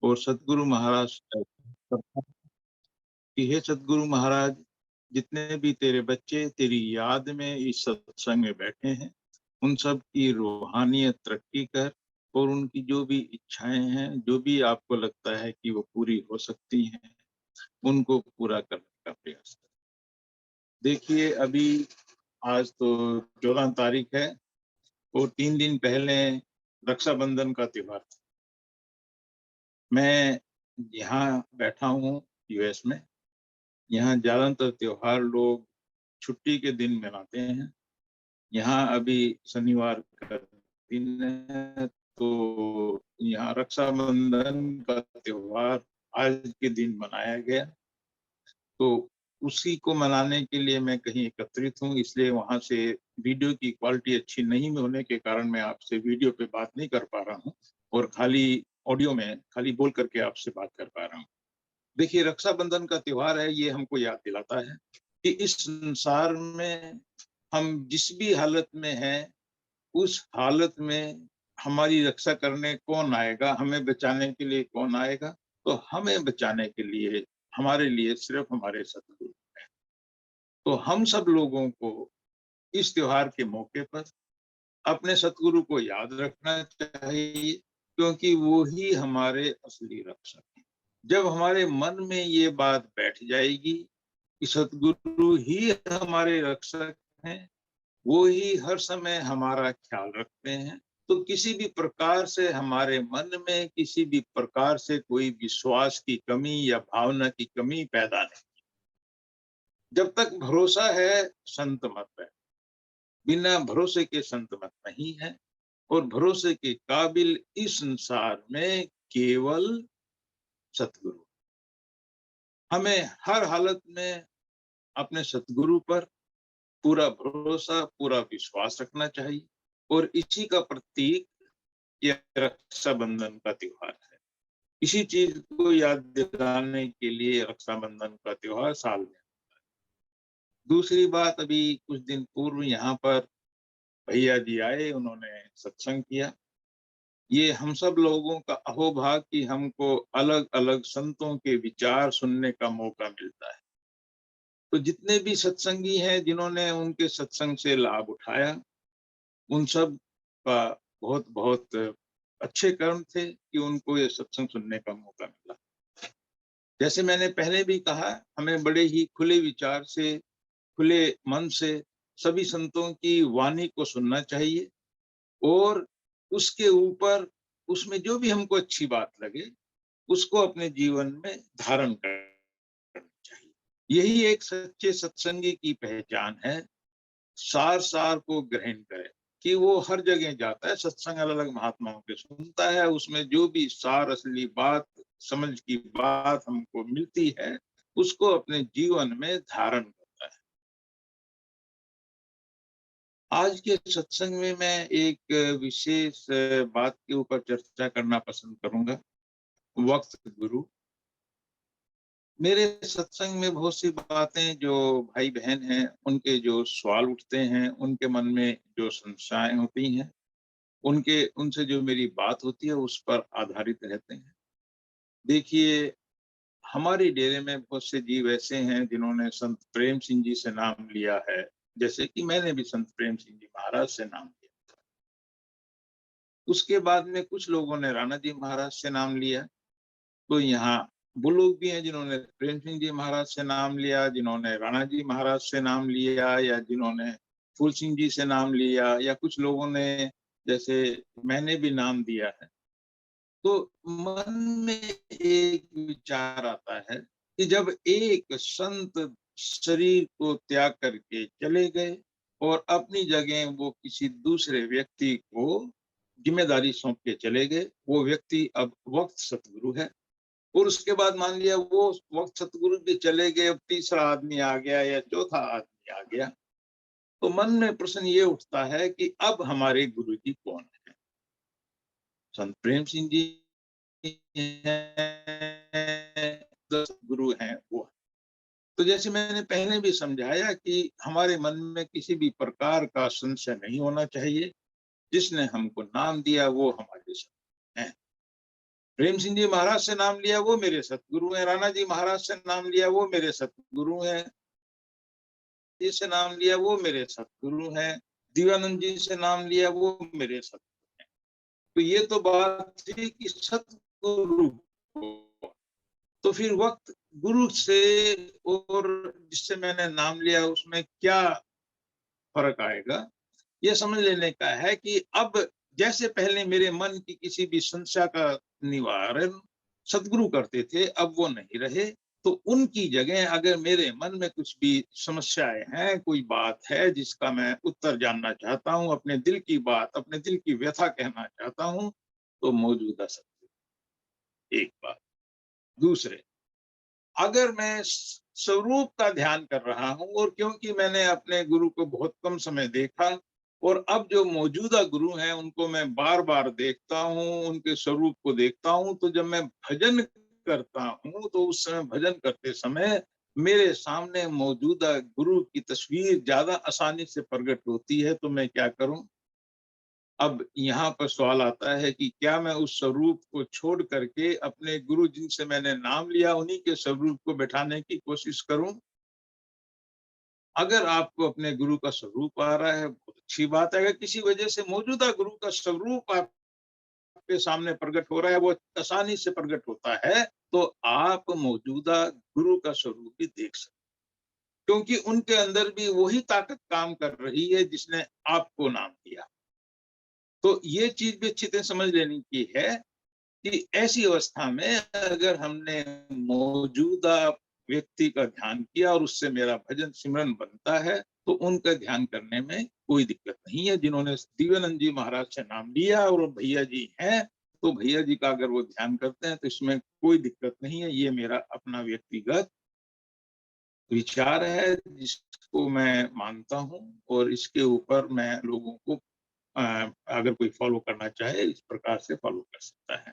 और सतगुरु महाराज कि हे सतगुरु महाराज, जितने भी तेरे बच्चे तेरी याद में इस सत्संग में बैठे हैं, उन सब की रूहानियत तरक्की कर और उनकी जो भी इच्छाएं हैं, जो भी आपको लगता है कि वो पूरी हो सकती हैं, उनको पूरा करने का प्रयास कर। देखिए, अभी आज तो 14 तारीख है और 3 दिन पहले रक्षाबंधन का त्योहार था। मैं यहाँ बैठा हूँ यूएस में। यहाँ ज़्यादातर त्योहार लोग छुट्टी के दिन मनाते हैं। यहाँ अभी शनिवार का दिन है, तो यहाँ रक्षाबंधन का त्योहार आज के दिन मनाया गया। तो उसी को मनाने के लिए मैं कहीं एकत्रित हूँ, इसलिए वहाँ से वीडियो की क्वालिटी अच्छी नहीं होने के कारण मैं आपसे वीडियो पे बात नहीं कर पा रहा हूँ और खाली ऑडियो में खाली बोल करके आपसे बात कर पा रहा हूँ। देखिए, रक्षाबंधन का त्योहार है, ये हमको याद दिलाता है कि इस संसार में हम जिस भी हालत में हैं, उस हालत में हमारी रक्षा करने कौन आएगा, हमें बचाने के लिए कौन आएगा? तो हमें बचाने के लिए हमारे लिए सिर्फ हमारे सतगुरु हैं। तो हम सब लोगों को इस त्योहार के मौके पर अपने सतगुरु को याद रखना चाहिए, क्योंकि वो ही हमारे असली रक्षक हैं। जब हमारे मन में ये बात बैठ जाएगी कि सतगुरु ही हमारे रक्षक हैं, वो ही हर समय हमारा ख्याल रखते हैं, तो किसी भी प्रकार से हमारे मन में किसी भी प्रकार से कोई विश्वास की कमी या भावना की कमी पैदा नहीं। जब तक भरोसा है, संत मत है। बिना भरोसे के संत मत नहीं है और भरोसे के काबिल इस संसार में केवल सतगुरु। हमें हर हालत में अपने सतगुरु पर पूरा भरोसा, पूरा विश्वास रखना चाहिए और इसी का प्रतीक ये रक्षाबंधन का त्योहार है। इसी चीज को याद दिलाने के लिए रक्षाबंधन का त्योहार साल में। दूसरी बात, अभी कुछ दिन पूर्व यहाँ पर भैया जी आए, उन्होंने सत्संग किया। ये हम सब लोगों का अहोभाग्य कि हमको अलग-अलग संतों के विचार सुनने का मौका मिलता है। तो जितने भी सत्संगी हैं, जिन्होंने उनके सत्संग से लाभ उठाया, उन सब का बहुत-बहुत अच्छे कर्म थे कि उनको ये सत्संग सुनने का मौका मिला। जैसे मैंने पहले भी कहा, हमें बड़े ही खुले विचार से, खुले मन से सभी संतों की वाणी को सुनना चाहिए और उसके ऊपर उसमें जो भी हमको अच्छी बात लगे, उसको अपने जीवन में धारण करना चाहिए। यही एक सच्चे सत्संगी की पहचान है। सार-सार को ग्रहण करे कि वो हर जगह जाता है, सत्संग अलग-अलग महात्माओं के सुनता है, उसमें जो भी सार असली बात, समझ की बात हमको मिलती है, उसको अपने जीवन में धारण करता है। आज के सत्संग में मैं एक विशेष बात के ऊपर चर्चा करना पसंद करूँगा, वक्त गुरु। मेरे सत्संग में बहुत सी बातें जो भाई-बहन हैं, उनके जो सवाल उठते हैं, उनके मन में जो संशय होती हैं, उनके उनसे जो मेरी बात होती है, उस पर आधारित रहते हैं। देखिए, हमारे डेरे में बहुत से जीव ऐसे हैं, जिन्होंने संत प्रेम सिंह जी से नाम लिया है, जैसे कि मैंने भी संत प्रेम सिंह जी महाराज से नाम लिया। उसके बाद में कुछ लोगों ने राणा जी महाराज से नाम लिया। तो यहाँ वो लोग भी हैं जिन्होंने प्रेम सिंह जी महाराज से नाम लिया, जिन्होंने राणा जी महाराज से नाम लिया या जिन्होंने फूल सिंह जी से नाम लिया या कुछ लोगों ने जैसे मैंने भी नाम दिया है। तो मन में एक विचार आता है कि जब एक संत शरीर को त्याग करके चले गए और अपनी जगह वो किसी दूसरे व्यक्ति को जिम्मेदारी सौंप के चले गए, वो व्यक्ति अब वक्त सतगुरु है। और उसके बाद मान लिया वो वक्त सतगुरु भी चले गए, अब तीसरा आदमी आ गया या चौथा आदमी आ गया, तो मन में प्रश्न ये उठता है कि अब हमारे गुरु जी कौन है? संत प्रेम सिंह जी हैं, गुरु हैं वो। तो जैसे मैंने पहले भी समझाया कि हमारे मन में किसी भी प्रकार का संशय नहीं होना चाहिए। जिसने हमको नाम दिया वो हमारे साथ हैं। प्रेम सिंह जी महाराज से नाम लिया, वो मेरे सतगुरु हैं। राणा जी महाराज से नाम लिया, वो मेरे सतगुरु हैं। जी से नाम लिया, वो मेरे सतगुरु हैं। दिव्यानंद जी से नाम लिया, वो मेरे सतगुरु हैं। तो ये तो बात थी कि सतगुरु को। तो फिर वक्त गुरु से और जिससे मैंने नाम लिया उसमें क्या फर्क आएगा, ये समझ लेने का है कि अब जैसे पहले मेरे मन की किसी भी समस्या का निवारण सदगुरु करते थे, अब वो नहीं रहे। तो उनकी जगह अगर मेरे मन में कुछ भी समस्याएं हैं, कोई बात है जिसका मैं उत्तर जानना चाहता हूँ, अपने दिल की बात, अपने दिल की व्यथा कहना चाहता हूँ, तो मौजूदा सदगुरु। एक बात। दूसरे, अगर मैं स्वरूप का ध्यान कर रहा हूं, और क्योंकि मैंने अपने गुरु को बहुत कम समय देखा, और अब जो मौजूदा गुरु हैं उनको मैं बार बार देखता हूं, उनके स्वरूप को देखता हूं, तो जब मैं भजन करता हूं तो उस समय भजन करते समय मेरे सामने मौजूदा गुरु की तस्वीर ज्यादा आसानी से प्रकट होती है। तो मैं क्या करूं? अब यहाँ पर सवाल आता है कि क्या मैं उस स्वरूप को छोड़ करके अपने गुरु जिनसे मैंने नाम लिया उन्हीं के स्वरूप को बैठाने की कोशिश करूं? अगर आपको अपने गुरु का स्वरूप आ रहा है, बहुत अच्छी बात है। अगर किसी वजह से मौजूदा गुरु का स्वरूप आपके सामने प्रकट हो रहा है, वो आसानी से प्रकट होता है, तो आप मौजूदा गुरु का स्वरूप भी देख सकते हैं, क्योंकि उनके अंदर भी वही ताकत काम कर रही है जिसने आपको नाम दिया। तो ये चीज भी अच्छी तरह समझ लेनी की है कि ऐसी अवस्था में अगर हमने मौजूदा व्यक्ति का ध्यान किया और उससे मेरा भजन सिमरन बनता है, तो उनका ध्यान करने में कोई दिक्कत नहीं है। जिन्होंने दिव्यानंद जी महाराज से नाम लिया और भैया जी हैं, तो भैया जी का अगर वो ध्यान करते हैं तो इसमें कोई दिक्कत नहीं है। ये मेरा अपना व्यक्तिगत विचार है जिसको मैं मानता हूँ, और इसके ऊपर मैं लोगों को अगर कोई फॉलो करना चाहे इस प्रकार से फॉलो कर सकता है।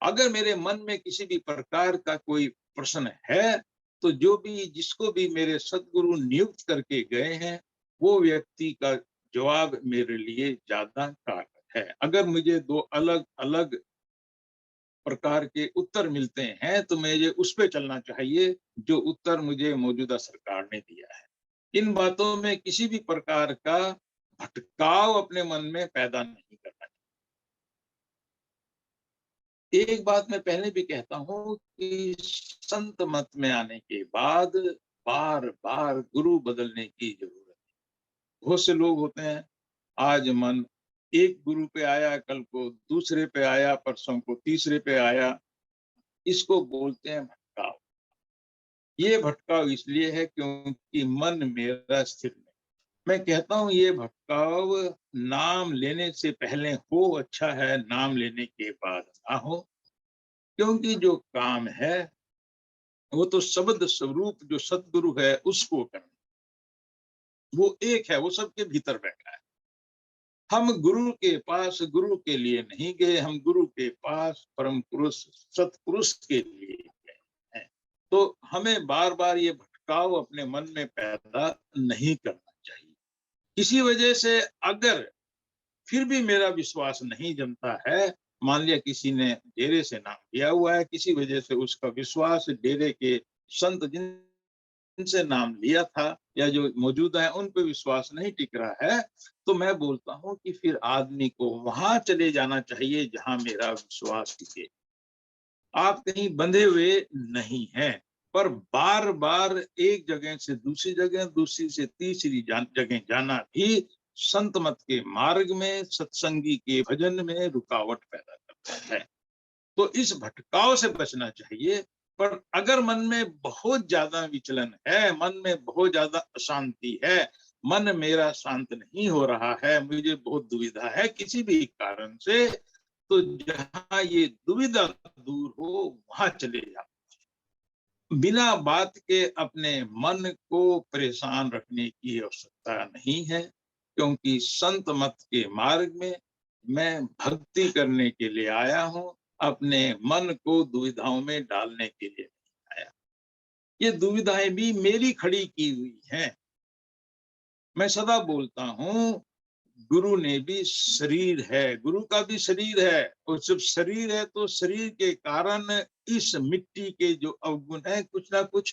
अगर मेरे मन में किसी भी प्रकार का कोई प्रश्न है, तो जो भी जिसको भी मेरे सदगुरु नियुक्त करके गए हैं, वो व्यक्ति का जवाब मेरे लिए ज्यादा कारगर है। अगर मुझे दो अलग अलग प्रकार के उत्तर मिलते हैं, तो मुझे उस पे चलना चाहिए जो उत्तर मुझे मौजूदा सरकार ने दिया है। इन बातों में किसी भी प्रकार का भटकाव अपने मन में पैदा नहीं करना। एक बात मैं पहले भी कहता हूँ कि संत मत में आने के बाद बार बार गुरु बदलने की जरूरत है। बहुत से लोग होते हैं, आज मन एक गुरु पे आया, कल को दूसरे पे आया, परसों को तीसरे पे आया। इसको बोलते हैं भटकाव। ये भटकाव इसलिए है क्योंकि मन मेरा स्थिर नहीं। मैं कहता हूँ ये भटकाव नाम लेने से पहले हो अच्छा है, नाम लेने के बाद ना हो। क्योंकि जो काम है वो तो शब्द स्वरूप जो सदगुरु है उसको करना। वो एक है, वो सबके भीतर बैठा है। हम गुरु के पास गुरु के लिए नहीं गए, हम गुरु के पास परम पुरुष सतपुरुष के लिए गए हैं। तो हमें बार बार ये भटकाव अपने मन में पैदा नहीं करना चाहिए। किसी वजह से अगर फिर भी मेरा विश्वास नहीं जमता है, मान लिया किसी ने डेरे से नाम लिया हुआ है, किसी वजह से उसका विश्वास डेरे के संत जिनसे नाम लिया था या जो मौजूदा है उन पे विश्वास नहीं टिक रहा है, तो मैं बोलता हूं कि फिर आदमी को वहां चले जाना चाहिए जहां मेरा विश्वास टिके। आप कहीं बंधे हुए नहीं हैं, पर बार बार एक जगह से दूसरी जगह, दूसरी से तीसरी जगह जाना भी संत मत के मार्ग में, सत्संगी के भजन में रुकावट पैदा करता है। तो इस भटकाव से बचना चाहिए। पर अगर मन में बहुत ज्यादा विचलन है, मन में बहुत ज्यादा अशांति है, मन मेरा शांत नहीं हो रहा है, मुझे बहुत दुविधा है किसी भी कारण से, तो जहां ये दुविधा दूर हो वहां चले जाओ। बिना बात के अपने मन को परेशान रखने की आवश्यकता नहीं है, क्योंकि संत मत के मार्ग में मैं भक्ति करने के लिए आया हूं, अपने मन को दुविधाओं में डालने के लिए नहीं आया। ये दुविधाएं भी मेरी खड़ी की हुई हैं। मैं सदा बोलता हूं, गुरु ने भी शरीर है, गुरु का भी शरीर है, और जब शरीर है तो शरीर के कारण इस मिट्टी के जो अवगुण है कुछ ना कुछ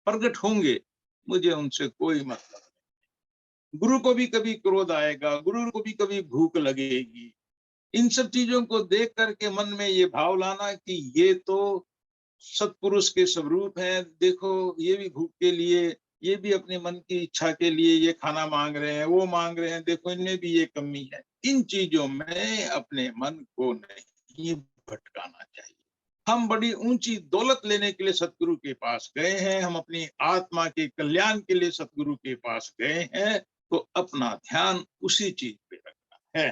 प्रकट होंगे, मुझे उनसे कोई मतलब नहीं। गुरु को भी कभी क्रोध आएगा, गुरु को भी कभी भूख लगेगी। इन सब चीजों को देख करके मन में ये भाव लाना कि ये तो सत्पुरुष के स्वरूप हैं, देखो ये भी भूख के लिए, ये भी अपने मन की इच्छा के लिए ये खाना मांग रहे हैं, वो मांग रहे हैं, देखो इनमें भी ये कमी है। इन चीजों में अपने मन को नहीं भटकाना चाहिए। हम बड़ी ऊंची दौलत लेने के लिए सतगुरु के पास गए हैं, हम अपनी आत्मा के कल्याण के लिए सतगुरु के पास गए हैं, तो अपना ध्यान उसी चीज पे रखना है।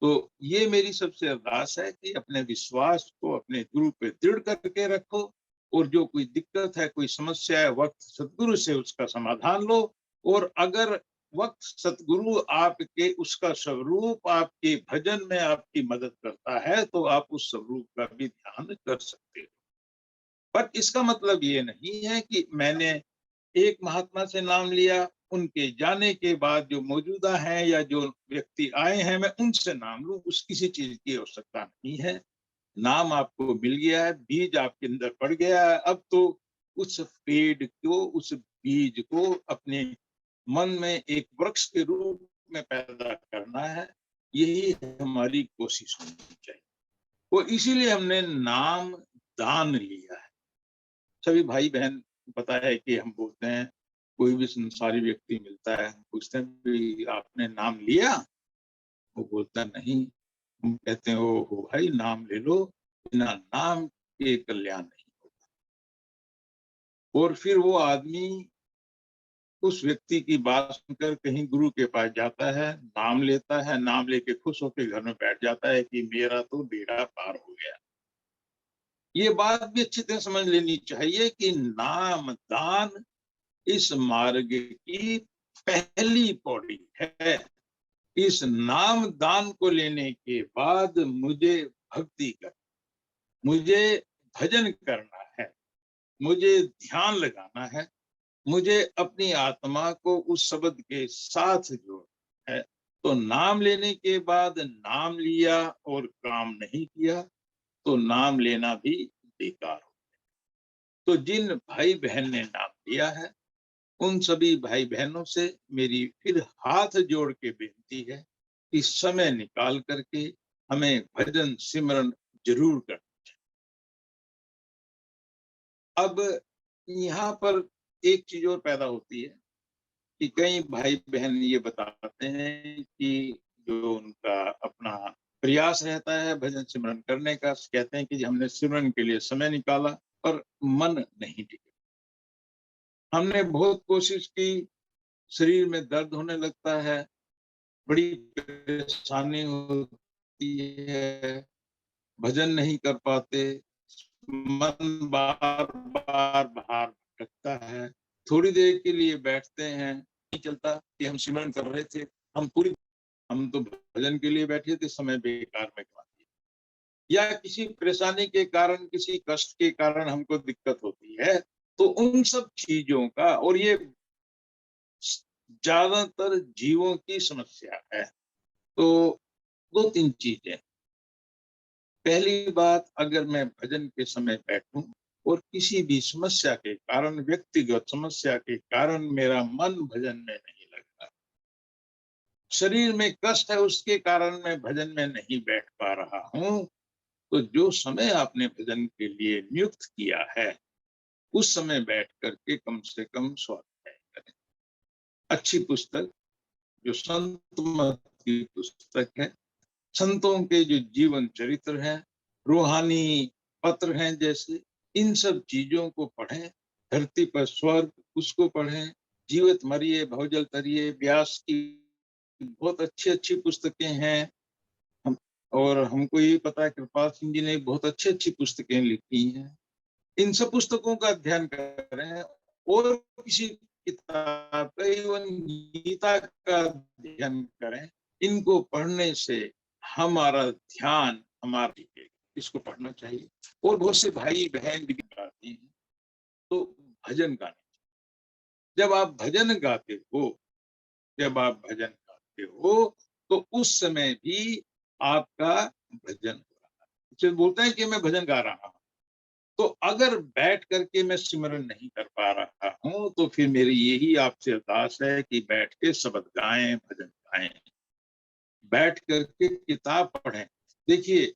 तो ये मेरी सबसे अरदास है कि अपने विश्वास को अपने गुरु पे दृढ़ करके रखो, और जो कोई दिक्कत है, कोई समस्या है, वक्त सतगुरु से उसका समाधान लो। और अगर वक्त सतगुरु आपके उसका स्वरूप आपके भजन में आपकी मदद करता है, तो आप उस स्वरूप का भी ध्यान कर सकते हो। पर इसका मतलब ये नहीं है कि मैंने एक महात्मा से नाम लिया, उनके जाने के बाद जो मौजूदा है या जो व्यक्ति आए हैं मैं उनसे नाम लूं, उस किसी चीज की आवश्यकता नहीं है। नाम आपको मिल गया है, बीज आपके अंदर पड़ गया है, अब तो उस पेड़ को, उस बीज को अपने मन में एक वृक्ष के रूप में पैदा करना है। यही हमारी कोशिश होनी चाहिए, और इसीलिए हमने नाम दान लिया है। सभी भाई बहन पता है कि हम बोलते हैं, कोई भी संसारी व्यक्ति मिलता है, हम पूछते हैं भी आपने नाम लिया, वो बोलता नहीं। हम कहते हैं ओ हो भाई नाम ले लो, बिना नाम के कल्याण नहीं होगा। और फिर वो आदमी उस व्यक्ति की बात सुनकर कहीं गुरु के पास जाता है, नाम लेता है, नाम लेके खुश होकर घर में बैठ जाता है कि मेरा तो बेड़ा पार हो गया। ये बात भी अच्छी तरह समझ लेनी चाहिए कि नाम दान इस मार्ग की पहली पौड़ी है। इस नाम दान को लेने के बाद मुझे भक्ति कर, मुझे भजन करना है, मुझे ध्यान लगाना है, मुझे अपनी आत्मा को उस शब्द के साथ जोड़ना है। तो नाम लेने के बाद नाम लिया और काम नहीं किया तो नाम लेना भी बेकार हो। तो जिन भाई बहन ने नाम लिया है, उन सभी भाई बहनों से मेरी फिर हाथ जोड़ के बेनती है कि समय निकाल करके हमें भजन सिमरन जरूर करना। अब यहाँ पर एक चीज और पैदा होती है कि कई भाई बहन ये बताते हैं कि जो उनका अपना प्रयास रहता है भजन सिमरन करने का, कहते हैं कि हमने सिमरन के लिए समय निकाला पर मन नहीं टिका, हमने बहुत कोशिश की, शरीर में दर्द होने लगता है, बड़ी परेशानी होती है, भजन नहीं कर पाते, मन बार बार बाहर भटकता है। थोड़ी देर के लिए बैठते हैं, नहीं चलता कि हम सिमरन कर रहे थे, हम तो भजन के लिए बैठे थे, समय बेकार में गवा दिया। या किसी परेशानी के कारण, किसी कष्ट के कारण हमको दिक्कत होती है, तो उन सब चीजों का, और ये ज्यादातर जीवों की समस्या है। तो दो तीन चीजें, पहली बात, अगर मैं भजन के समय बैठूं और किसी भी समस्या के कारण, व्यक्तिगत समस्या के कारण मेरा मन भजन में नहीं लगता, शरीर में कष्ट है उसके कारण मैं भजन में नहीं बैठ पा रहा हूं, तो जो समय आपने भजन के लिए नियुक्त किया है उस समय बैठ करके कम से कम स्वाध्याय करें। अच्छी पुस्तक, जो संत मत की पुस्तक है, संतों के जो जीवन चरित्र है, रूहानी पत्र हैं जैसे, इन सब चीजों को पढ़ें। धरती पर स्वर्ग उसको पढ़ें, जीवित मरिए भवजल तरिए, व्यास की बहुत अच्छी अच्छी पुस्तकें हैं। हम, और हमको ये पता है कृपाल सिंह जी ने बहुत अच्छी अच्छी पुस्तकें लिखी हैं। इन सब पुस्तकों का अध्ययन करें, और किसी किताब का, इवन गीता का अध्ययन करें। इनको पढ़ने से हमारा ध्यान हमारे, इसको पढ़ना चाहिए। और बहुत से भाई बहन भी गाते हैं, तो भजन गाने, जब आप भजन गाते हो, जब आप भजन गाते हो तो उस समय भी आपका भजन हो रहा है। फिर बोलते हैं कि मैं भजन गा रहा हूँ। तो अगर बैठ करके मैं सिमरन नहीं कर पा रहा हूँ, तो फिर मेरी यही आपसे अरदास है कि बैठ के शब्द गाएँ, भजन गाएँ। बैठ करके किताब पढ़ें। देखिए,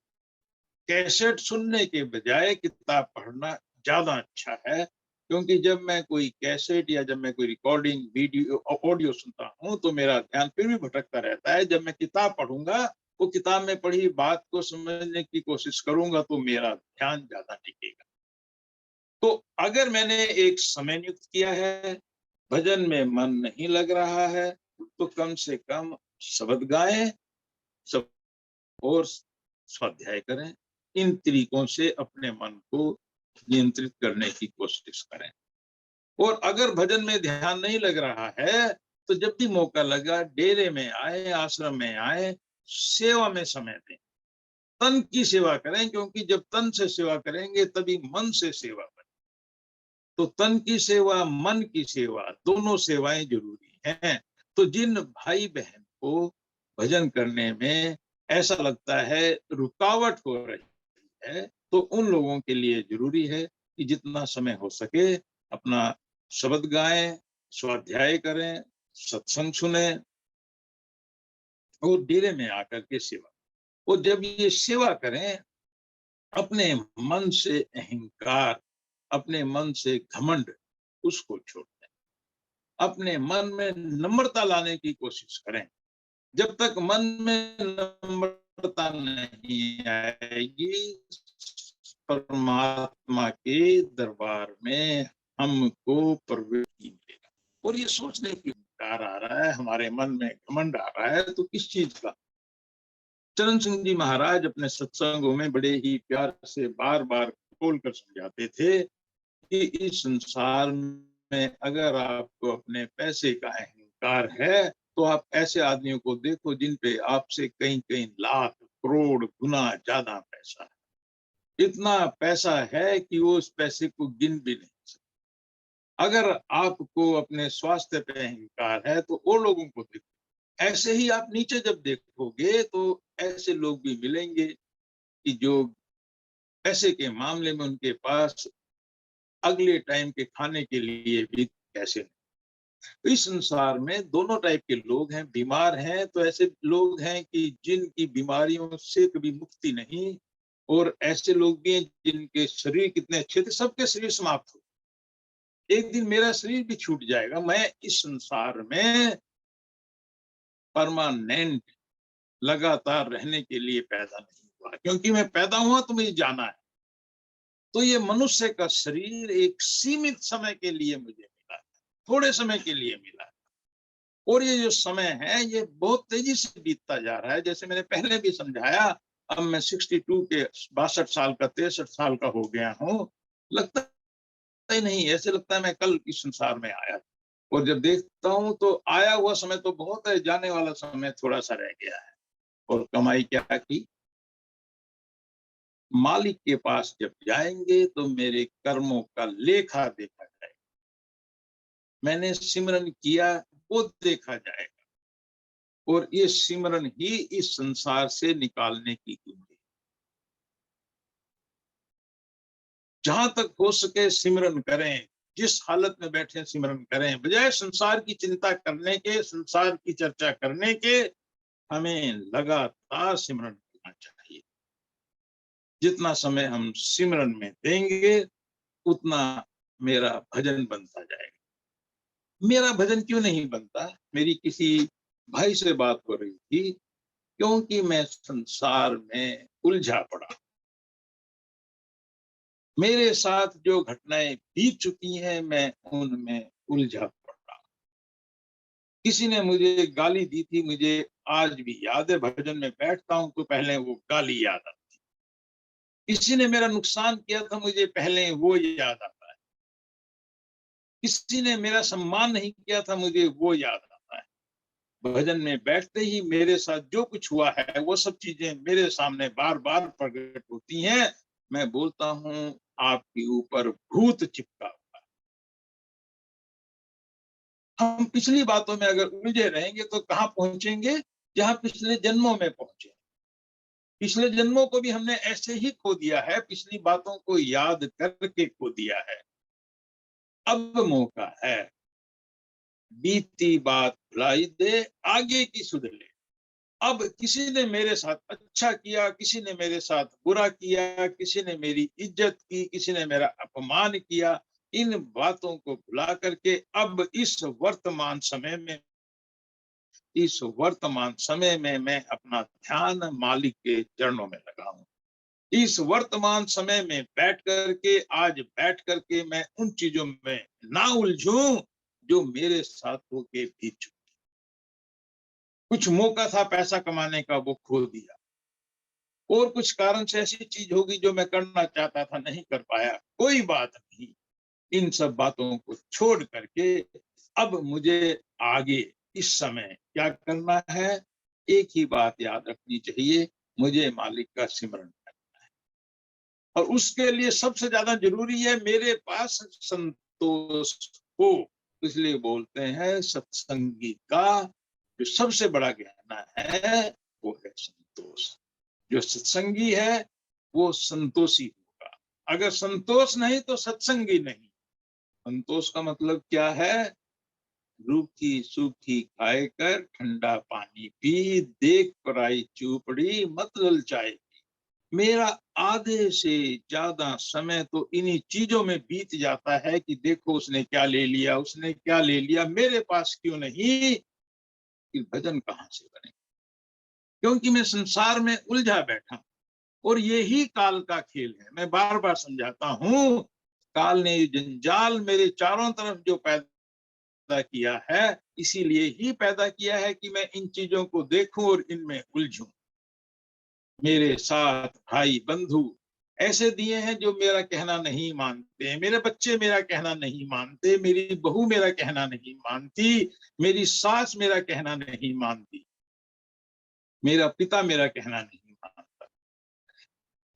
कैसेट सुनने के बजाय किताब पढ़ना ज़्यादा अच्छा है, क्योंकि जब मैं कोई कैसेट या जब मैं कोई रिकॉर्डिंग, वीडियो ऑडियो सुनता हूँ, तो मेरा ध्यान फिर भी भटकता रहता है। जब मैं किताब पढ़ूँगा, वो किताब में पढ़ी बात को समझने की कोशिश करूँगा, तो मेरा ध्यान ज़्यादा टिकेगा। तो अगर मैंने एक समय नियुक्त किया है, भजन में मन नहीं लग रहा है, तो कम से कम शब्द गाएँ, सब और स्वाध्याय करें। इन तरीकों से अपने मन को नियंत्रित करने की कोशिश करें। और अगर भजन में ध्यान नहीं लग रहा है, तो जब भी मौका लगा डेरे में आएँ, आश्रम में आएँ, सेवा में समय दें। तन की सेवा करें, क्योंकि जब तन से सेवा करेंगे तभी मन से सेवा बने। तो तन की सेवा, मन की सेवा, दोनों सेवाएँ ज़रूरी हैं। तो जिन भाई-बहन को भजन करने में ऐसा लगता है रुकावट हो रही है, तो उन लोगों के लिए ज़रूरी है कि जितना समय हो सके अपना शब्द गाएँ, स्वाध्याय करें, सत्संग सुनें और डेरे में आकर के सेवा। और जब ये सेवा करें, अपने मन से अहंकार, अपने मन से घमंड उसको छोड़ दें। अपने मन में नम्रता लाने की कोशिश करें। जब तक मन में नम्रता नहीं आएगी, परमात्मा के दरबार में हमको प्रवेश नहीं मिलेगा। और ये सोचने की अहंकार आ रहा है, हमारे मन में घमंड आ रहा है, तो किस चीज का? चरण सिंह जी महाराज अपने सत्संगों में बड़े ही प्यार से बार-बार खोल कर समझाते थे कि इस संसार में अगर आपको अपने पैसे का अहंकार है, तो आप ऐसे आदमियों को देखो जिन पे आपसे कई-कई लाख, करोड़ गुना ज़्यादा पैसा है। इतना पैसा है कि वो उस पैसे को गिन भी नहीं सकते। अगर आपको अपने स्वास्थ्य पे अहंकार है, तो वो लोगों को देखो। ऐसे ही आप नीचे जब देखोगे, तो ऐसे लोग भी मिलेंगे कि जो पैसे के मामले में उनके पास अगले टाइम के खाने के लिए भी पैसे नहीं। तो इस संसार में दोनों टाइप के लोग हैं। बीमार हैं तो ऐसे लोग हैं कि जिनकी बीमारियों से कभी मुक्ति नहीं, और ऐसे लोग भी हैं जिनके शरीर कितने अच्छे थे, सबके शरीर समाप्त हो। एक दिन मेरा शरीर भी छूट जाएगा। मैं इस संसार में परमानेंट लगातार रहने के लिए पैदा नहीं हुआ, क्योंकि मैं पैदा हुआ तो मुझे जाना है। तो ये मनुष्य का शरीर एक सीमित समय के लिए मुझे मिला है, थोड़े समय के लिए मिला है। और ये जो समय है, ये बहुत तेजी से बीतता जा रहा है। जैसे मैंने पहले भी समझाया, अब मैं 62 के 62 साल का, 63 साल का हो गया हूँ। लगता ही नहीं, ऐसे लगता है मैं कल इस संसार में आया। और जब देखता हूँ तो आया हुआ समय तो बहुत है, जाने वाला समय थोड़ा-सा रह गया है। और कमाई क्या की? मालिक के पास जब जाएँगे तो मेरे कर्मों का लेखा देखा जाएगा। मैंने सिमरन किया, वो देखा जाएगा। और ये सिमरन ही इस संसार से निकालने की कुंजी। जहां तक हो सके सिमरन करें, जिस हालत में बैठे सिमरन करें, बजाय संसार की चिंता करने के, संसार की चर्चा करने के, हमें लगातार सिमरन करना चाहिए। जितना समय हम सिमरन में देंगे, उतना मेरा भजन बनता जाएगा। मेरा भजन क्यों नहीं बनता? मेरी किसी भाई से बात हो रही थी, क्योंकि मैं संसार में उलझा पड़ा। मेरे साथ जो घटनाएँ बीत चुकी हैं, मैं उनमें उलझा पड़ा। किसी ने मुझे गाली दी थी, मुझे आज भी याद है। भजन में बैठता हूँ तो पहले वो गाली याद आती है। किसी ने मेरा नुकसान किया था, मुझे पहले वो याद आता है। किसी ने मेरा सम्मान नहीं किया था, मुझे वो याद आता है। भजन में बैठते ही मेरे साथ जो कुछ हुआ है, वो सब चीज़ें मेरे सामने बार-बार प्रकट होती हैं। मैं बोलता हूँ, आपके ऊपर भूत चिपका हुआ है। हम पिछली बातों में अगर उलझे रहेंगे तो कहाँ पहुँचेंगे? जहां पिछले जन्मों में पहुंचे। पिछले जन्मों को भी हमने ऐसे ही खो दिया है, पिछली बातों को याद करके खो दिया है। अब मौका है, बीती बात भुलाई दे, आगे की सुध ले। अब किसी ने मेरे साथ अच्छा किया, किसी ने मेरे साथ बुरा किया, किसी ने मेरी इज्जत की, किसी ने मेरा अपमान किया, इन बातों को भुला करके अब इस वर्तमान समय में मैं अपना ध्यान मालिक के चरणों में लगाऊं। इस वर्तमान समय में आज बैठ करके मैं उन चीजों में ना उलझूं जो मेरे साथ होके बीत चुकी। कुछ मौका था पैसा कमाने का, वो खो दिया, और कुछ कारण से ऐसी चीज होगी जो मैं करना चाहता था, नहीं कर पाया, कोई बात नहीं। इन सब बातों को छोड़ करके अब मुझे आगे इस समय क्या करना है, एक ही बात याद रखनी चाहिए, मुझे मालिक का सिमरन करना है। और उसके लिए सबसे ज्यादा जरूरी है मेरे पास संतोष हो। इसलिए बोलते हैं सत्संगी का जो सबसे बड़ा गहना है वो है संतोष। जो सत्संगी है वो संतोषी होगा। अगर संतोष नहीं तो सत्संगी नहीं। संतोष का मतलब क्या है? रूखी सूखी खाए कर ठंडा पानी पी, देख पराई चूपड़ी मत ललचाए। मेरा आधे से ज्यादा समय तो इन्हीं चीजों में बीत जाता है कि देखो उसने क्या ले लिया, उसने क्या ले लिया, मेरे पास क्यों नहीं। कि भजन कहाँ से बने, क्योंकि मैं संसार में उलझा बैठा। और यही काल का खेल है। मैं बार बार समझाता हूँ, काल ने जंजाल मेरे चारों तरफ जो पैदा किया है, इसीलिए ही पैदा किया है कि मैं इन चीजों को देखूं और इनमें उलझूं। मेरे साथ भाई बंधु ऐसे दिए हैं जो मेरा कहना नहीं मानते, मेरे बच्चे मेरा कहना नहीं मानते, मेरी बहू मेरा कहना नहीं मानती, मेरी सास मेरा कहना नहीं मानती, मेरा पिता मेरा कहना नहीं मानता।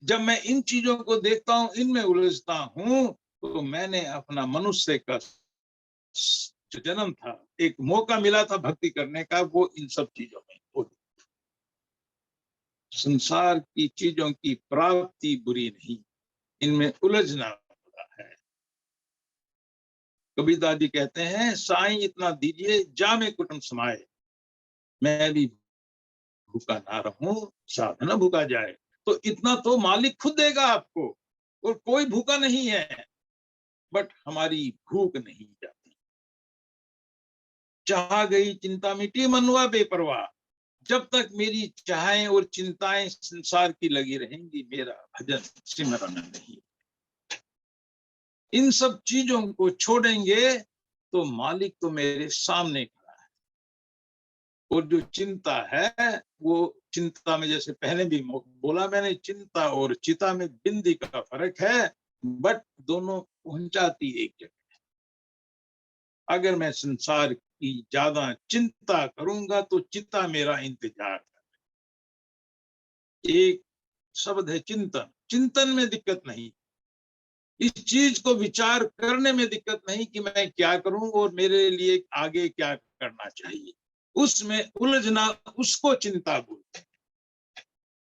जब मैं इन चीजों को देखता हूं, इनमें उलझता हूं, तो मैंने अपना मनुष्य का जो जन्म था, एक मौका मिला था भक्ति करने का, वो इन सब चीजों में हो। संसार की चीजों की प्राप्ति बुरी नहीं, इनमें उलझना बुरा है। कबीरदास जी कहते हैं, साईं इतना दीजिए जा में कुटुंब समाये, मैं भी भूखा ना रहूं साधना भूखा जाए। तो इतना तो मालिक खुद देगा आपको, और कोई भूखा नहीं है, बट हमारी भूख नहीं जाती। चाह गई चिंता मिटी मनवा बेपरवाह, जब तक मेरी चाहें और चिंताएं संसार की लगी रहेंगी, मेरा भजन सिमरन नहीं। इन सब चीजों को छोड़ेंगे तो मालिक तो मेरे सामने खड़ा है। और जो चिंता है, वो चिंता में, जैसे पहले भी बोला मैंने, चिंता और चिता में बिंदी का फर्क है, बट दोनों पहुंचाती एक जगह। अगर मैं संसार की ज्यादा चिंता करूंगा तो चिता मेरा इंतजार कर। एक शब्द है चिंतन, चिंतन में दिक्कत नहीं, इस चीज को विचार करने में दिक्कत नहीं कि मैं क्या करूं और मेरे लिए आगे क्या करना चाहिए। उसमें उलझना, उसको चिंता बोलते हैं।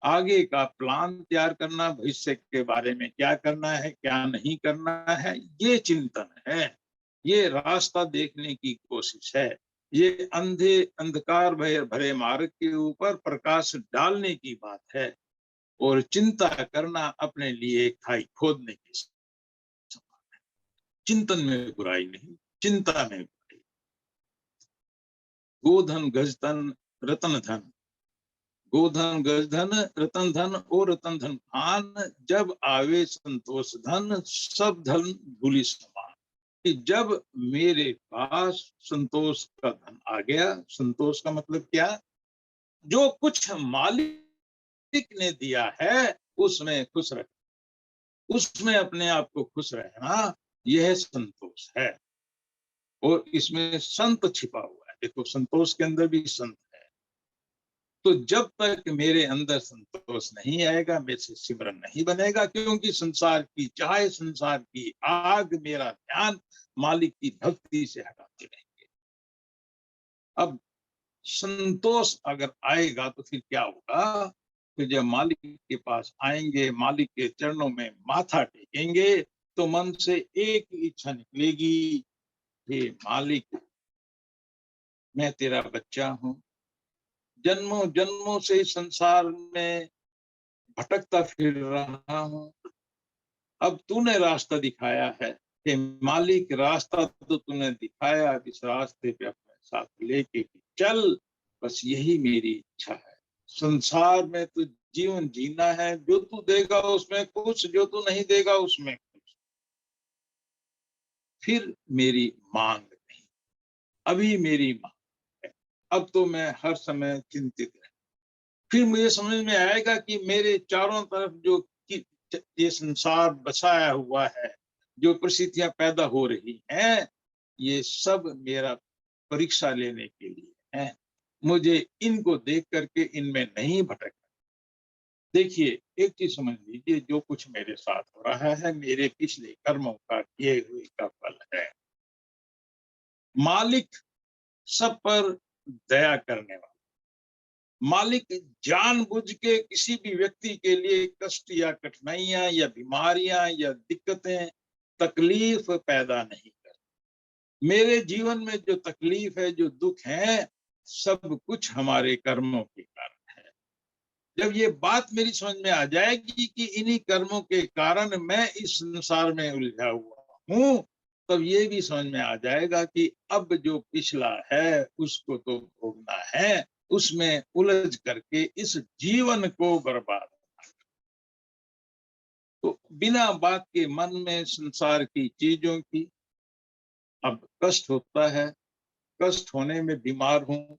आगे का प्लान तैयार करना, भविष्य के बारे में क्या करना है क्या नहीं करना है, ये चिंतन है। ये रास्ता देखने की कोशिश है। ये अंधकार भरे मार्ग के ऊपर प्रकाश डालने की बात है। और चिंता करना अपने लिए खाई खोदने की समान है। चिंतन में बुराई नहीं, चिंता में बुराई। गोधन गजधन रतन धन, गोधन गजधन रतन धन और रतन धन खान, जब आवे संतोष धन सब धन भूली समान। कि जब मेरे पास संतोष का धन आ गया, संतोष का मतलब क्या? जो कुछ मालिक ने दिया है उसमें खुश रह, उसमें अपने आप को खुश रहना, यह संतोष है। और इसमें संत छिपा हुआ है। देखो, संतोष के अंदर भी संत है। तो जब तक मेरे अंदर संतोष नहीं आएगा, मेरे से सिमरन नहीं बनेगा, क्योंकि संसार की चाहे संसार की आग मेरा ध्यान मालिक की भक्ति से हटाते रहेंगे। अब संतोष अगर आएगा तो फिर क्या होगा? फिर जब मालिक के पास आएँगे, मालिक के चरणों में माथा टेकेंगे, तो मन से एक ही इच्छा निकलेगी, हे मालिक, मैं तेरा बच्चा हूँ। जन्मों-जन्मों से इस संसार में भटकता फिर रहा हूँ। अब तूने रास्ता दिखाया है। हे मालिक, रास्ता तो तूने दिखाया, अब इस रास्ते पे अपने साथ लेके चल, बस यही मेरी इच्छा है। संसार में तो जीवन जीना है, जो तू देगा उसमें खुश, जो तू नहीं देगा उसमें खुश। फिर मेरी माँग नहीं, अभी मेरी माँग है। अब तो मैं हर समय चिंतित रहूँ। फिर मुझे समझ में आएगा कि मेरे चारों तरफ जो कि ये संसार बसाया हुआ है, जो परिस्थितियाँ पैदा हो रही हैं, ये सब मेरा परीक्षा लेने के लिए हैं। मुझे इनको देख कर के इनमें नहीं भटकना। देखिए, एक चीज़ समझ लीजिए, जो कुछ मेरे साथ हो रहा है, मेरे पिछले कर्मों का किए हुए का फल है। मालिक सब पर दया करने वाला, मालिक जानबूझ के किसी भी व्यक्ति के लिए कष्ट या कठिनाइयाँ या बीमारियाँ या दिक्कतें, तकलीफ पैदा नहीं करता। मेरे जीवन में जो तकलीफ है, जो दुःख है, सब कुछ हमारे कर्मों के कारण है। जब ये बात मेरी समझ में आ जाएगी कि इन्हीं कर्मों के कारण मैं इस संसार में उलझा हुआ हूँ, तब ये भी समझ में आ जाएगा कि अब जो पिछला है, उसको तो भोगना है, उसमें उलझ करके इस जीवन को बर्बाद। तो बिना बात के मन में संसार की चीज़ों की अब कष्ट होता है, कष्ट होने में बीमार हूँ,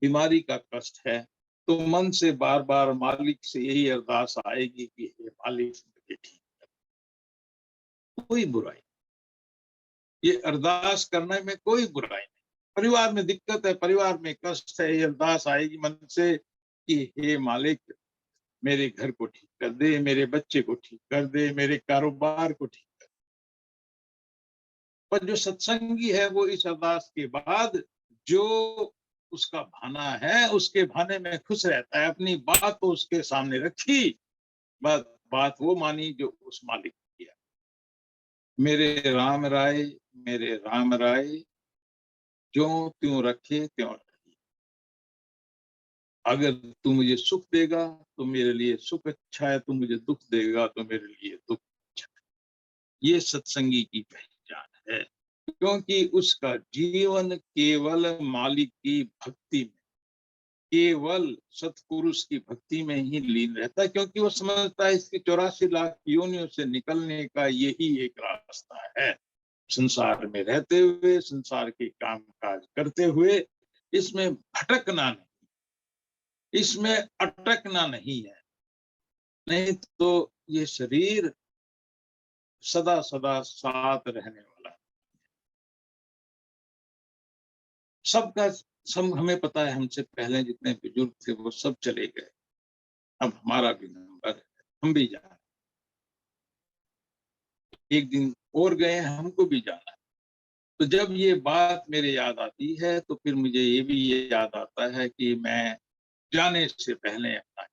बीमारी का कष्ट है, तो मन से बार-बार मालिक से यही अरदास आएगी कि हे मालिक, मुझे ठीक कर। कोई बुराई, ये अरदास करने में कोई बुराई नहीं। परिवार में दिक्कत है, परिवार में कष्ट है, ये अरदास आएगी मन से कि हे मालिक, मेरे घर को ठीक कर दे, मेरे बच्चे को ठीक कर दे, मेरे कारोबार को ठीक कर दे। पर जो सत्संगी है वो इस अरदास के बाद जो उसका भाना है, उसके भाने में खुश रहता है। अपनी बात तो उसके सामने रखी, बात बात वो मानी जो उस मालिक ने किया। मेरे राम राय, मेरे राम राय, ज्यों त्यों रखे त्यों रहिए। अगर तू मुझे सुख देगा तो मेरे लिए सुख अच्छा है, तू मुझे दुःख देगा तो मेरे लिए दुःख अच्छा है। ये सत्संगी की पहचान है, क्योंकि उसका जीवन केवल मालिक की भक्ति में, केवल सतपुरुष की भक्ति में ही लीन रहता है, क्योंकि वो समझता है इसकी 84 लाख योनियों से निकलने का यही एक रास्ता है। संसार में रहते हुए, संसार के काम-काज करते हुए, इसमें भटकना नहीं, इसमें अटकना नहीं है। नहीं तो ये शरीर सदा-सदा साथ रहने वाला है। सबका सब हमें पता है, हमसे पहले जितने बुजुर्ग थे वो सब चले गए। अब हमारा भी नंबर है, हम भी जा रहे हैं। एक दिन और गए हैं, हमको भी जाना है। तो जब ये बात मेरे याद आती है, तो फिर मुझे ये भी याद आता है कि मैं जाने से पहले अपना,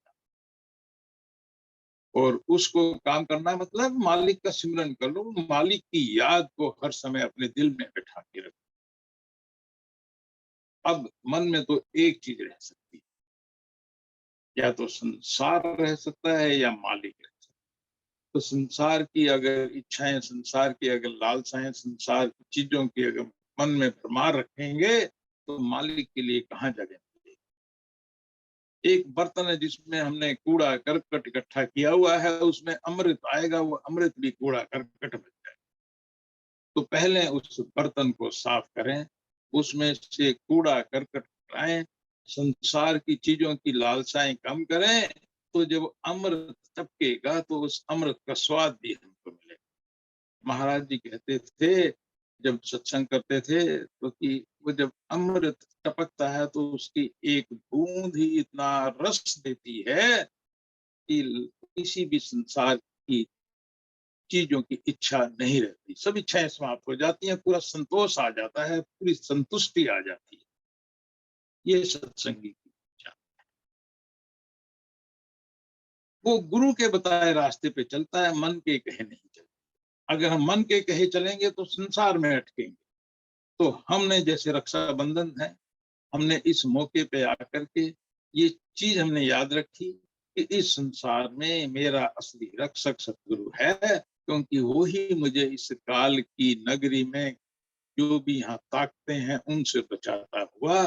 और उसको काम करना मतलब मालिक का सिमरन कर लो, मालिक की याद को हर समय अपने दिल में बैठा के रखो। अब मन में तो एक चीज़ रह सकती है, या तो संसार रह सकता है या मालिक रह सकता है। तो संसार की अगर इच्छाएँ, संसार की अगर लालसाएँ, संसार की चीज़ों की अगर मन में भरमार रखेंगे, तो मालिक के लिए कहाँ जगह मिलेगी। एक बर्तन है जिसमें हमने कूड़ा-करकट इकट्ठा किया हुआ है, उसमें अमृत आएगा, वो अमृत भी कूड़ा-करकट बन जाएगा। तो पहले उस बर्तन को साफ करें, उसमें से कूड़ा-करकट हटाएँ, संसार की चीज़ों की लालसाएँ कम करें, तो जब अमृत टपकेगा तो उस अमृत का स्वाद भी हमको मिलेगा। महाराज जी कहते थे, जब सत्संग करते थे, तो कि वो जब अमृत टपकता है तो उसकी एक बूँद ही इतना रस देती है कि किसी भी संसार की चीज़ों की इच्छा नहीं रहती। सब इच्छाएँ समाप्त हो जाती हैं, पूरा संतोष आ जाता है, पूरी संतुष्टि आ जाती है। ये सत्संगी की पहचान। वो गुरु के बताए रास्ते पे चलता है, मन के कहे नहीं चलता। अगर हम मन के कहे चलेंगे तो संसार में अटकेंगे। तो हमने जैसे रक्षाबंधन है, हमने इस मौके पे आकर के ये चीज हमने याद रखी कि इस संसार में मेरा असली रक्षक सतगुरु है, क्योंकि वो ही मुझे इस काल की नगरी में जो भी यहाँ ताकते हैं उनसे बचाता हुआ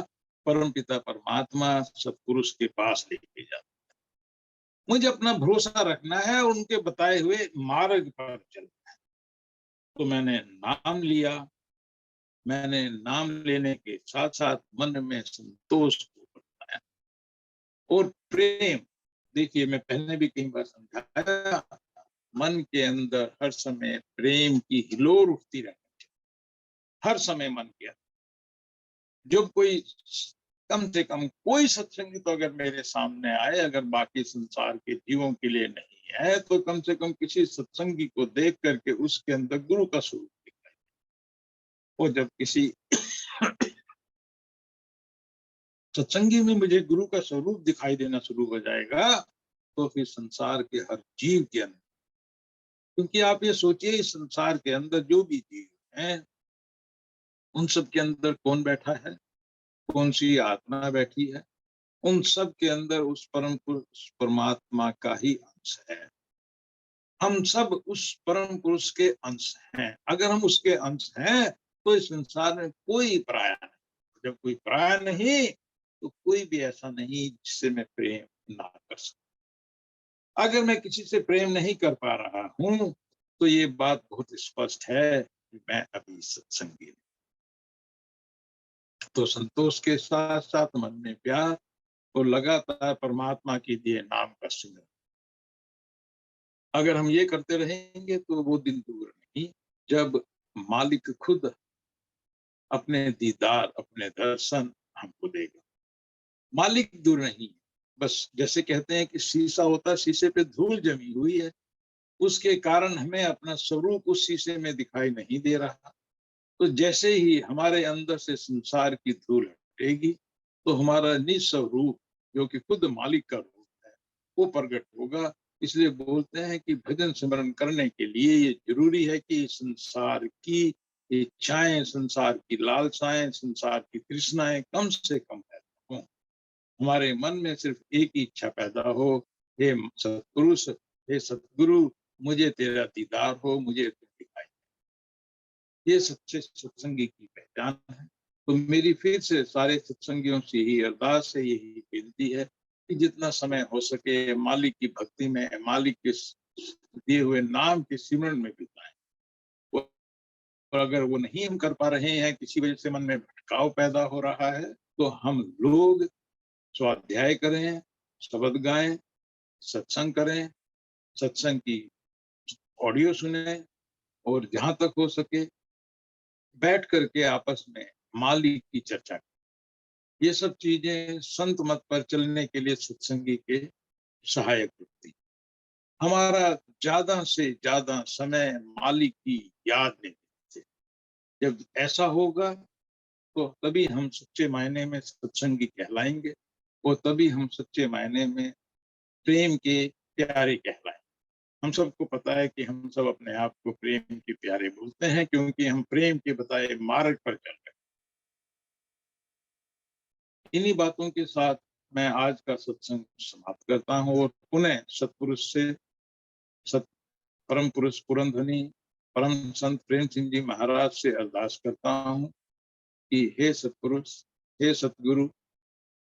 परमपिता परमात्मा सतपुरुष के पास लेके जाता। मुझे अपना भरोसा रखना है और उनके बताए हुए मार्ग पर चलना है। तो मैंने नाम लिया। मैंने नाम लेने के साथ साथ मन में संतोष को बनाया और प्रेम। देखिए, मैं पहले भी कई बार समझाया, मन के अंदर हर समय प्रेम की हिलोर उठती रहती है। हर समय मन के अंदर जब कोई कम से कम कोई सत्संगी तो अगर मेरे सामने आए, अगर बाकी संसार के जीवों के लिए नहीं है, तो कम से कम किसी सत्संगी को देख करके उसके अंदर गुरु का स्वरूप दिखाई। और जब किसी सत्संगी में मुझे गुरु का स्वरूप दिखाई देना शुरू हो जाएगा, तो फिर संसार के हर जीव के अंदर, क्योंकि आप ये सोचिए इस संसार के अंदर जो भी जीव हैं, उन सब के अंदर कौन बैठा है, कौन सी आत्मा बैठी है, उन सब के अंदर उस परम पुरुष परमात्मा का ही अंश है। हम सब उस परम पुरुष के अंश हैं। अगर हम उसके अंश हैं तो इस संसार में कोई पराया नहीं। जब कोई पराया नहीं तो कोई भी ऐसा नहीं जिससे मैं प्रेम ना कर सकूं। अगर मैं किसी से प्रेम नहीं कर पा रहा हूं तो ये बात बहुत स्पष्ट है कि मैं अभी सत्संगी नहीं। तो संतोष के साथ साथ मन में प्यार और लगातार परमात्मा के दिए नाम का सिमरन। अगर हम ये करते रहेंगे तो वो दिन दूर नहीं जब मालिक खुद अपने दीदार, अपने दर्शन हमको देगा। मालिक दूर नहीं है। बस जैसे कहते हैं कि शीशा होता है, शीशे पे धूल जमी हुई है, उसके कारण हमें अपना स्वरूप उस शीशे में दिखाई नहीं दे रहा। तो जैसे ही हमारे अंदर से संसार की धूल हटेगी तो हमारा निस्वरूप जो कि खुद मालिक का रूप है वो प्रकट होगा। इसलिए बोलते हैं कि भजन सिमरन करने के लिए ये जरूरी है कि संसार की इच्छाएं, संसार की लालसाएं, संसार की तृष्णाएं कम से कम पैदा हो। हमारे मन में सिर्फ एक ही इच्छा पैदा हो, हे सतपुरुष, हे सतगुरु, मुझे तेरा दीदार हो, मुझे तू दिखाई। ये सच्चे सत्संगी की पहचान है। तो मेरी फिर से सारे सत्संगियों से यही अरदास है, यही विनती है कि जितना समय हो सके मालिक की भक्ति में, मालिक के दिए हुए नाम के सिमरन में बिताएं। और अगर वो नहीं हम कर पा रहे हैं, किसी वजह से मन में भटकाव पैदा हो रहा है, तो हम लोग स्वाध्याय करें, शब्द गाएं, सत्संग करें, सत्संग की ऑडियो सुने और जहां तक हो सके बैठ करके आपस में मालिक की चर्चा करें। ये सब चीजें संत मत पर चलने के लिए सत्संगी के सहायक होती। हमारा ज्यादा से ज्यादा समय मालिक की याद में से जब ऐसा होगा तो तभी हम सच्चे मायने में सत्संगी कहलाएंगे और तभी हम सच्चे मायने में प्रेम के प्यारे कहलाएंगे। हम सबको पता है कि हम सब अपने आप को प्रेम के प्यारे बोलते हैं क्योंकि हम प्रेम के बताए मार्ग पर चल रहे हैं। इन्हीं बातों के साथ मैं आज का सत्संग समाप्त करता हूँ और पुनः सतपुरुष से, सत परम पुरुष पुरंधनी परम संत प्रेम सिंह जी महाराज से अरदास करता हूँ कि हे सतपुरुष, हे सतगुरु,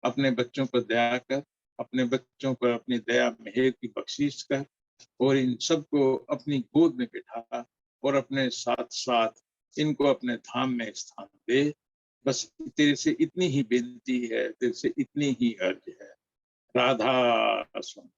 अपने बच्चों पर दया कर, अपने बच्चों पर अपनी दया मेहर की बख्शीश कर और इन सबको अपनी गोद में बिठा और अपने साथ साथ इनको अपने धाम में स्थान दे। बस तेरे से इतनी ही बेनती है, तेरे से इतनी ही अर्ज है। राधा स्वामी।